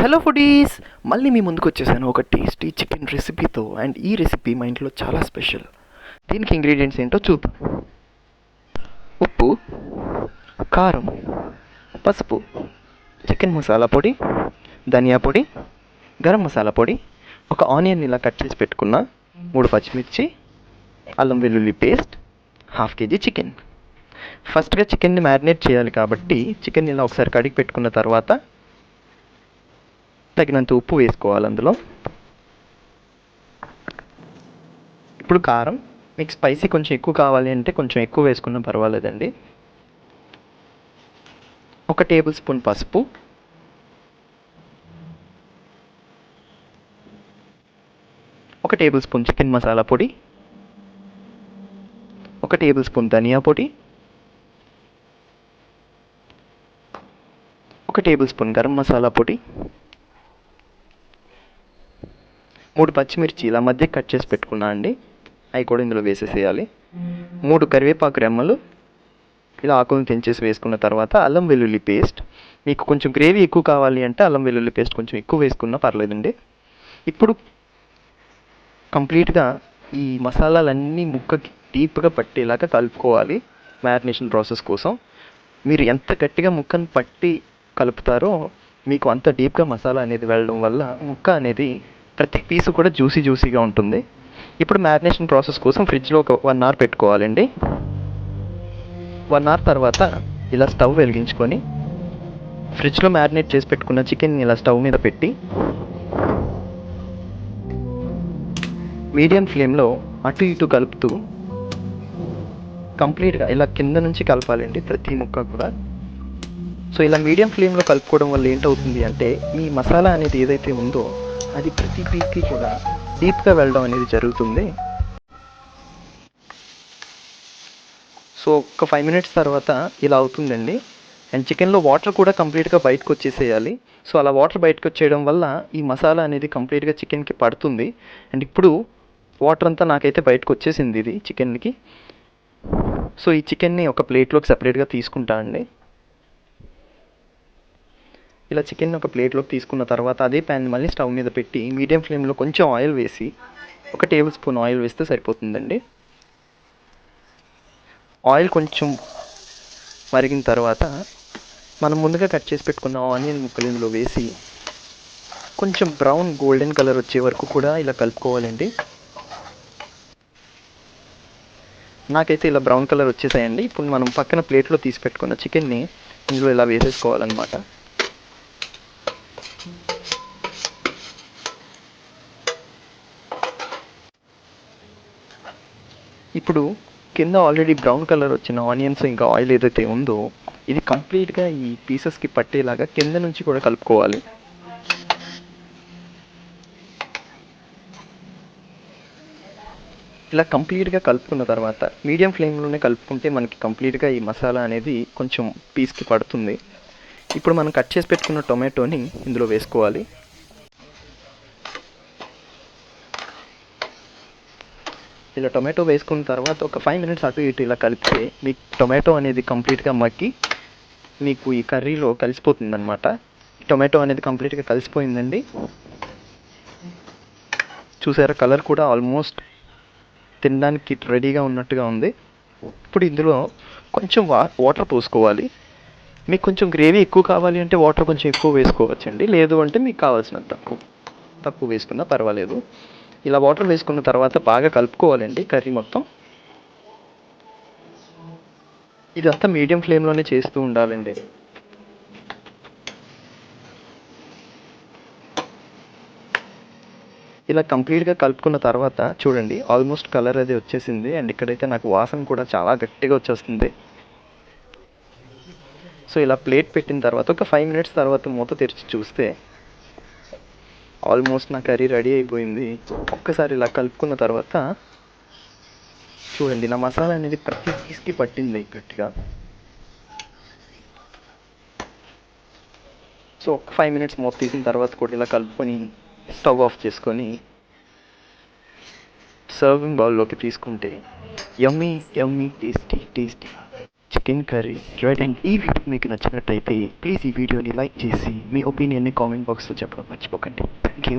Hello foodies, మళ్ళీ మీ ముందుకు వచ్చేసాను ఒక టేస్టీ చికెన్ రెసిపీతో. అండ్ ఈ రెసిపీ మా ఇంట్లో చాలా స్పెషల్. దీనికి ఇంగ్రీడియంట్స్ ఏంటో చూద్దాం. ఉప్పు, కారం, పసుపు, చికెన్ మసాలా పొడి, ధనియా పొడి, గరం మసాలా పొడి, ఒక ఆనియన్ ఇలా కట్ చేసి పెట్టుకున్న, 3 పచ్చిమిర్చి, అల్లం వెల్లుల్లి పేస్ట్, హాఫ్ కేజీ చికెన్. ఫస్ట్గా చికెన్ని మ్యారినేట్ చేయాలి కాబట్టి చికెన్ ఇలా ఒకసారి కడిగి పెట్టుకున్న తర్వాత తగినంత ఉప్పు వేసుకోవాలి అందులో. ఇప్పుడు కారం, మీకు స్పైసీ కొంచెం ఎక్కువ కావాలి అంటే కొంచెం ఎక్కువ వేసుకున్నా పర్వాలేదండి. 1 టేబుల్ స్పూన్ పసుపు, 1 టేబుల్ స్పూన్ చికెన్ మసాలా పొడి, 1 టేబుల్ స్పూన్ ధనియా పొడి, 1 టేబుల్ స్పూన్ గరం మసాలా పొడి, 3 పచ్చిమిర్చి ఇలా మధ్య కట్ చేసి పెట్టుకున్నా అండి, అవి కూడా ఇందులో వేసేసేయాలి. 3 కరివేపాకు రెమ్మలు ఇలా ఆకులను తెంచేసి వేసుకున్న తర్వాత అల్లం వెల్లుల్లి పేస్ట్. మీకు కొంచెం గ్రేవీ ఎక్కువ కావాలి అంటే అల్లం వెల్లుల్లి పేస్ట్ కొంచెం ఎక్కువ వేసుకున్నా పర్లేదండి. ఇప్పుడు కంప్లీట్గా ఈ మసాలాలన్నీ ముక్కకి డీప్గా పట్టేలాగా కలుపుకోవాలి మ్యారినేషన్ ప్రాసెస్ కోసం. మీరు ఎంత గట్టిగా ముక్కను పట్టి కలుపుతారో మీకు అంత డీప్గా మసాలా అనేది వెళ్ళడం వల్ల ముక్క అనేది ప్రతి పీసు కూడా జ్యూసీగా ఉంటుంది. ఇప్పుడు మ్యారినేషన్ ప్రాసెస్ కోసం ఫ్రిడ్జ్లో ఒక 1 అవర్ పెట్టుకోవాలండి. 1 అవర్ తర్వాత ఇలా స్టవ్ వెలిగించుకొని ఫ్రిడ్జ్లో మ్యారినేట్ చేసి పెట్టుకున్న చికెన్ ఇలా స్టవ్ మీద పెట్టి మీడియం ఫ్లేమ్లో అటు ఇటు కలుపుతూ కంప్లీట్గా ఇలా కింద నుంచి కలపాలండి ప్రతి ముక్క కూడా. సో ఇలా మీడియం ఫ్లేమ్లో కలుపుకోవడం వల్ల ఏంటవుతుంది అంటే ఈ మసాలా అనేది ఏదైతే ఉందో అది ప్రతి పీస్కి కూడా డీప్గా వెళ్ళడం అనేది జరుగుతుంది. సో ఒక 5 మినిట్స్ తర్వాత ఇలా అవుతుందండి. అండ్ చికెన్లో వాటర్ కూడా కంప్లీట్గా బయటకు వచ్చేసేయాలి. సో అలా వాటర్ బయటకు వచ్చేయడం వల్ల ఈ మసాలా అనేది కంప్లీట్గా చికెన్కి పడుతుంది. అండ్ ఇప్పుడు వాటర్ అంతా నాకైతే బయటకు వచ్చేసింది ఇది చికెన్కి. సో ఈ చికెన్ని ఒక ప్లేట్లోకి సపరేట్గా తీసుకుంటా అండి. ఇలా చికెన్ ఒక ప్లేట్లోకి తీసుకున్న తర్వాత అదే ప్యాన్ మళ్ళీ స్టవ్ మీద పెట్టి మీడియం ఫ్లేమ్లో కొంచెం ఆయిల్ వేసి 1 టేబుల్ స్పూన్ ఆయిల్ వేస్తే సరిపోతుందండి. ఆయిల్ కొంచెం మరిగిన తర్వాత మనం ముందుగా కట్ చేసి పెట్టుకున్న ఆనియన్ ముక్కలు ఇందులో వేసి కొంచెం బ్రౌన్ గోల్డెన్ కలర్ వచ్చే వరకు కూడా ఇలా కలుపుకోవాలండి. నాకైతే ఇలా బ్రౌన్ కలర్ వచ్చేసాయండి. ఇప్పుడు మనం పక్కన ప్లేట్లో తీసి పెట్టుకున్న చికెన్ని ఇందులో ఇలా వేసేసుకోవాలన్నమాట. ఇప్పుడు కింద ఆల్రెడీ బ్రౌన్ కలర్ వచ్చిన ఆనియన్స్ ఇంకా ఆయిల్ ఏదైతే ఉందో ఇది కంప్లీట్గా ఈ పీసెస్కి పట్టేలాగా కింద నుంచి కూడా కలుపుకోవాలి. ఇలా కంప్లీట్గా కలుపుకున్న తర్వాత మీడియం ఫ్లేమ్లోనే కలుపుకుంటే మనకి కంప్లీట్గా ఈ మసాలా అనేది కొంచెం పీస్కి పడుతుంది. ఇప్పుడు మనం కట్ చేసి పెట్టుకున్న టొమాటోని ఇందులో వేసుకోవాలి. ఇలా టొమాటో వేసుకున్న తర్వాత ఒక 5 మినిట్స్ అటు ఇటు ఇలా కలిపితే మీకు టొమాటో అనేది కంప్లీట్గా మగ్గి మీకు ఈ కర్రీలో కలిసిపోతుంది అనమాట. టొమాటో అనేది కంప్లీట్గా కలిసిపోయిందండి. చూసారా, కలర్ కూడా ఆల్మోస్ట్ తినడానికి రెడీగా ఉన్నట్టుగా ఉంది. ఇప్పుడు ఇందులో కొంచెం వాటర్ పోసుకోవాలి. మీకు కొంచెం గ్రేవీ ఎక్కువ కావాలి అంటే వాటర్ కొంచెం ఎక్కువ వేసుకోవచ్చండి. లేదు అంటే మీకు కావాల్సినంత తక్కువ వేసుకున్నా పర్వాలేదు. ఇలా వాటర్ వేసుకున్న తర్వాత బాగా కలుపుకోవాలండి కర్రీ మొత్తం. ఇదంతా మీడియం ఫ్లేమ్లోనే చేస్తూ ఉండాలండి. ఇలా కంప్లీట్గా కలుపుకున్న తర్వాత చూడండి ఆల్మోస్ట్ కలర్ అది వచ్చేసింది. అండ్ ఇక్కడైతే నాకు వాసన కూడా చాలా గట్టిగా వచ్చేస్తుంది. సో ఇలా ప్లేట్ పెట్టిన తర్వాత ఒక 5 మినిట్స్ తర్వాత మూత తెరిచి చూస్తే ఆల్మోస్ట్ నా కర్రీ రెడీ అయిపోయింది. ఒక్కసారి ఇలా కలుపుకున్న తర్వాత చూడండి నా మసాలా అనేది ప్రతి పీస్కి పట్టింది గట్టిగా. సో ఒక 5 మినిట్స్ మూత తీసిన తర్వాత కూడా ఇలా కలుపుకొని స్టవ్ ఆఫ్ చేసుకొని సర్వింగ్ బౌల్లోకి తీసుకుంటే yummy tasty. Chicken curry right. And ఈ వీడియో మీకు నచ్చినట్టయితే ప్లీజ్ ఈ వీడియోని లైక్ చేసి మీ ఒపీనియన్ని కామెంట్ బాక్స్లో చెప్పడం మర్చిపోకండి. Thank you.